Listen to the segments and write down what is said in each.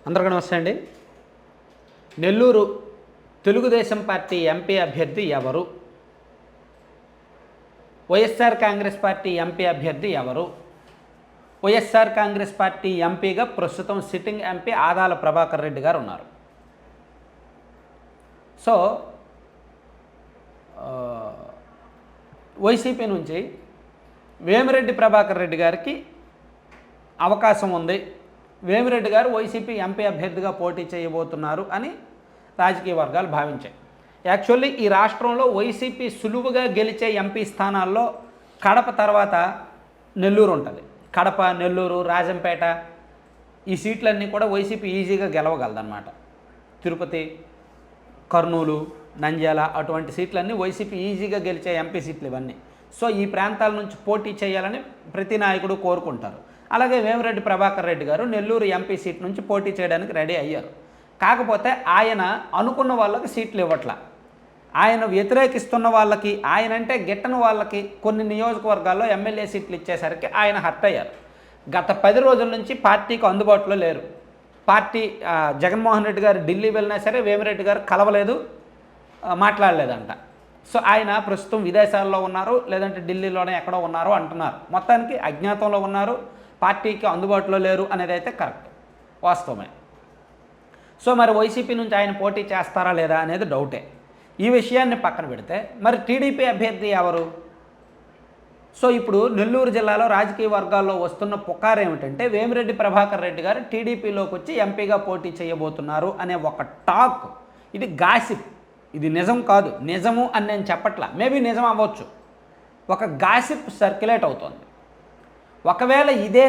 అందరికీ నమస్తే అండి. నెల్లూరు తెలుగుదేశం పార్టీ ఎంపీ అభ్యర్థి ఎవరు? వైఎస్ఆర్ కాంగ్రెస్ పార్టీ ఎంపీ అభ్యర్థి ఎవరు? వైఎస్ఆర్ కాంగ్రెస్ పార్టీ ఎంపీగా ప్రస్తుతం సిట్టింగ్ ఎంపీ ఆదాల ప్రభాకర్ రెడ్డి గారు ఉన్నారు. సో వైసీపీ నుంచి వేమిరెడ్డి ప్రభాకర్ రెడ్డి గారికి అవకాశం ఉంది. వేమిరెడ్డి గారు వైసీపీ ఎంపీ అభ్యర్థిగా పోటీ చేయబోతున్నారు అని రాజకీయ వర్గాలు భావించాయి. యాక్చువల్లీ ఈ రాష్ట్రంలో వైసీపీ సులువుగా గెలిచే ఎంపీ స్థానాల్లో కడప తర్వాత నెల్లూరు ఉంటుంది. కడప, నెల్లూరు, రాజంపేట ఈ సీట్లన్నీ కూడా వైసీపీ ఈజీగా గెలవగలదన్నమాట. తిరుపతి, కర్నూలు, నంద్యాల అటువంటి సీట్లన్నీ వైసీపీ ఈజీగా గెలిచే ఎంపీ సీట్లు ఇవన్నీ. సో ఈ ప్రాంతాల నుంచి పోటీ చేయాలని ప్రతి నాయకుడు కోరుకుంటారు. అలాగే వేమిరెడ్డి ప్రభాకర్ రెడ్డి గారు నెల్లూరు ఎంపీ సీట్ నుంచి పోటీ చేయడానికి రెడీ అయ్యారు. కాకపోతే ఆయన అనుకున్న వాళ్ళకి సీట్లు ఇవ్వట్ల. ఆయన వ్యతిరేకిస్తున్న వాళ్ళకి, ఆయన అంటే గిట్టని వాళ్ళకి కొన్ని నియోజకవర్గాల్లో ఎమ్మెల్యే సీట్లు ఇచ్చేసరికి ఆయన హర్ట్ అయ్యారు. గత 10 రోజుల నుంచి పార్టీకి అందుబాటులో లేరు. పార్టీ జగన్మోహన్ రెడ్డి గారు ఢిల్లీ వెళ్ళినా సరే వేమిరెడ్డి గారు కలవలేదు, మాట్లాడలేదంట. సో ఆయన ప్రస్తుతం విదేశాల్లో ఉన్నారు, లేదంటే ఢిల్లీలోనే ఎక్కడో ఉన్నారు అంటున్నారు. మొత్తానికి అజ్ఞాతంలో ఉన్నారు, పార్టీకి అందుబాటులో లేరు అనేది అయితే కరెక్ట్, వాస్తవమే. సో మరి వైసీపీ నుంచి ఆయన పోటీ చేస్తారా లేదా అనేది డౌటే. ఈ విషయాన్ని పక్కన పెడితే మరి టీడీపీ అభ్యర్థి ఎవరు? సో ఇప్పుడు నెల్లూరు జిల్లాలో రాజకీయ వర్గాల్లో వస్తున్న పుకారు ఏమిటంటే వేమిరెడ్డి ప్రభాకర్ రెడ్డి గారు టీడీపీలోకి వచ్చి ఎంపీగా పోటీ చేయబోతున్నారు అనే ఒక టాక్. ఇది గాసిప్, ఇది నిజం కాదు. నిజము అని నేను చెప్పట్లా, మేబీ నిజం అవ్వచ్చు. ఒక గాసిప్ సర్క్యులేట్ అవుతుంది. ఒకవేళ ఇదే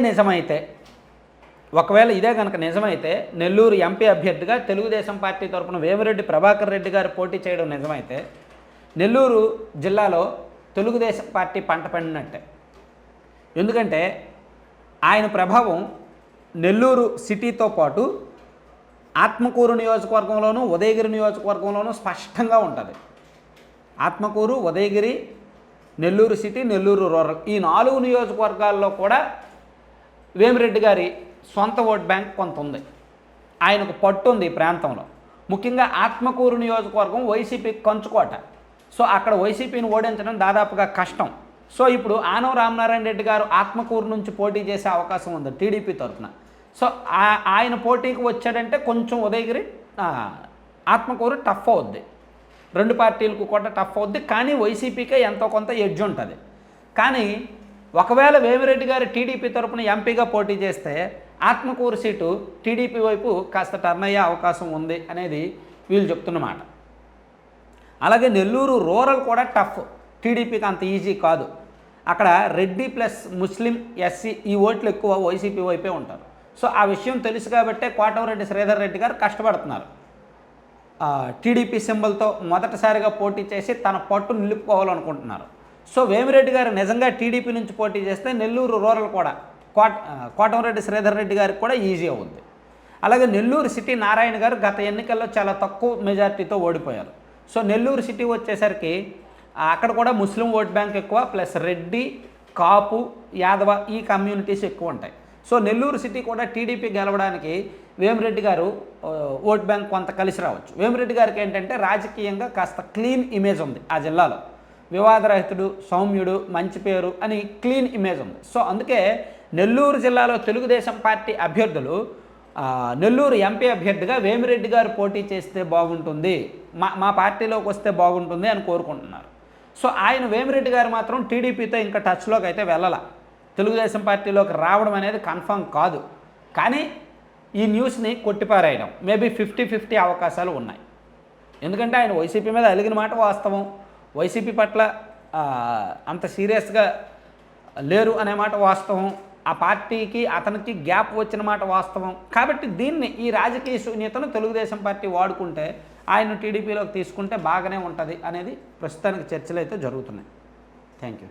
కనుక నిజమైతే నెల్లూరు ఎంపీ అభ్యర్థిగా తెలుగుదేశం పార్టీ తరఫున వేమిరెడ్డి ప్రభాకర్ రెడ్డి గారు పోటీ చేయడం నిజమైతే నెల్లూరు జిల్లాలో తెలుగుదేశం పార్టీ పంట పండినట్టే. ఎందుకంటే ఆయన ప్రభావం నెల్లూరు సిటీతో పాటు ఆత్మకూరు నియోజకవర్గంలోనూ ఉదయగిరి నియోజకవర్గంలోనూ స్పష్టంగా ఉంటుంది. ఆత్మకూరు, ఉదయగిరి, నెల్లూరు సిటీ, నెల్లూరు రూరల్ ఈ 4 నియోజకవర్గాల్లో కూడా వేమిరెడ్డి గారి సొంత ఓట్ బ్యాంక్ కొంత ఉంది. ఆయనకు పట్టు ఉంది ఈ ప్రాంతంలో. ముఖ్యంగా ఆత్మకూరు నియోజకవర్గం వైసీపీ కంచుకోట. సో అక్కడ వైసీపీని ఓడించడం దాదాపుగా కష్టం. సో ఇప్పుడు ఆనవ రామనారాయణ రెడ్డి గారు ఆత్మకూరు నుంచి పోటీ చేసే అవకాశం ఉంది టీడీపీ తరఫున. సో ఆయన పోటీకి వచ్చాడంటే కొంచెం ఉదయగిరి, ఆత్మకూరు టఫ్ అవుద్ది. 2 పార్టీలకు కూడా టఫ్ అవుద్ది. కానీ వైసీపీకే ఎంతో కొంత ఎడ్జ్ ఉంటుంది. కానీ ఒకవేళ వేమిరెడ్డి గారు టీడీపీ తరఫున ఎంపీగా పోటీ చేస్తే ఆత్మకూరు సీటు టీడీపీ వైపు కాస్త టర్న్ అయ్యే అవకాశం ఉంది అనేది వీళ్ళు చెప్తున్నమాట. అలాగే నెల్లూరు రూరల్ కూడా టఫ్, టీడీపీకి అంత ఈజీ కాదు. అక్కడ రెడ్డి ప్లస్ ముస్లిం, ఎస్సీ ఈ ఓట్లు ఎక్కువ వైసీపీ వైపే ఉంటారు. సో ఆ విషయం తెలుసు కాబట్టే కోటమిరెడ్డి శ్రీధర్ రెడ్డి గారు కష్టపడుతున్నారు. టీడీపీ సింబల్తో మొదటిసారిగా పోటీ చేసి తన పట్టు నిలుపుకోవాలనుకుంటున్నారు. సో వేమిరెడ్డి గారు నిజంగా టీడీపీ నుంచి పోటీ చేస్తే నెల్లూరు రూరల్ కూడా కోటమిరెడ్డి శ్రీధర్ రెడ్డి గారికి కూడా ఈజీ అవుద్ది. అలాగే నెల్లూరు సిటీ నారాయణ గారు గత ఎన్నికల్లో చాలా తక్కువ మెజార్టీతో ఓడిపోయారు. సో నెల్లూరు సిటీ వచ్చేసరికి అక్కడ కూడా ముస్లిం ఓట్ బ్యాంక్ ఎక్కువ, ప్లస్ రెడ్డి, కాపు, యాదవ ఈ కమ్యూనిటీస్ ఎక్కువ ఉంటాయి. సో నెల్లూరు సిటీ కూడా టీడీపీ గెలవడానికి వేమిరెడ్డి గారు ఓట్ బ్యాంక్ కొంత కలిసి రావచ్చు. వేమిరెడ్డి గారికి ఏంటంటే రాజకీయంగా కాస్త క్లీన్ ఇమేజ్ ఉంది ఆ జిల్లాలో. వివాదరహితుడు, సౌమ్యుడు, మంచి పేరు అని క్లీన్ ఇమేజ్ ఉంది. సో అందుకే నెల్లూరు జిల్లాలో తెలుగుదేశం పార్టీ అభ్యర్థులు నెల్లూరు ఎంపీ అభ్యర్థిగా వేమిరెడ్డి గారు పోటీ చేస్తే బాగుంటుంది, మా పార్టీలోకి వస్తే బాగుంటుంది అని కోరుకుంటున్నారు. సో ఆయన వేమిరెడ్డి గారు మాత్రం టీడీపీతో ఇంకా టచ్లోకి అయితే వెళ్ళాల. తెలుగుదేశం పార్టీలోకి రావడం అనేది కన్ఫర్మ్ కాదు. కానీ ఈ న్యూస్ని కొట్టిపారేయడం మేబీ 50-50 అవకాశాలు ఉన్నాయి. ఎందుకంటే ఆయన వైసీపీ మీద అలిగిన మాట వాస్తవం, వైసీపీ పట్ల అంత సీరియస్గా లేరు అనే మాట వాస్తవం, ఆ పార్టీకి అతనికి గ్యాప్ వచ్చిన మాట వాస్తవం. కాబట్టి దీన్ని ఈ రాజకీయ శూన్యతను తెలుగుదేశం పార్టీ వాడుకుంటే ఆయన టీడీపీలోకి తీసుకుంటే బాగానే ఉంటుంది అనేది ప్రస్తుతానికి చర్చలు అయితే జరుగుతున్నాయి. Thank you.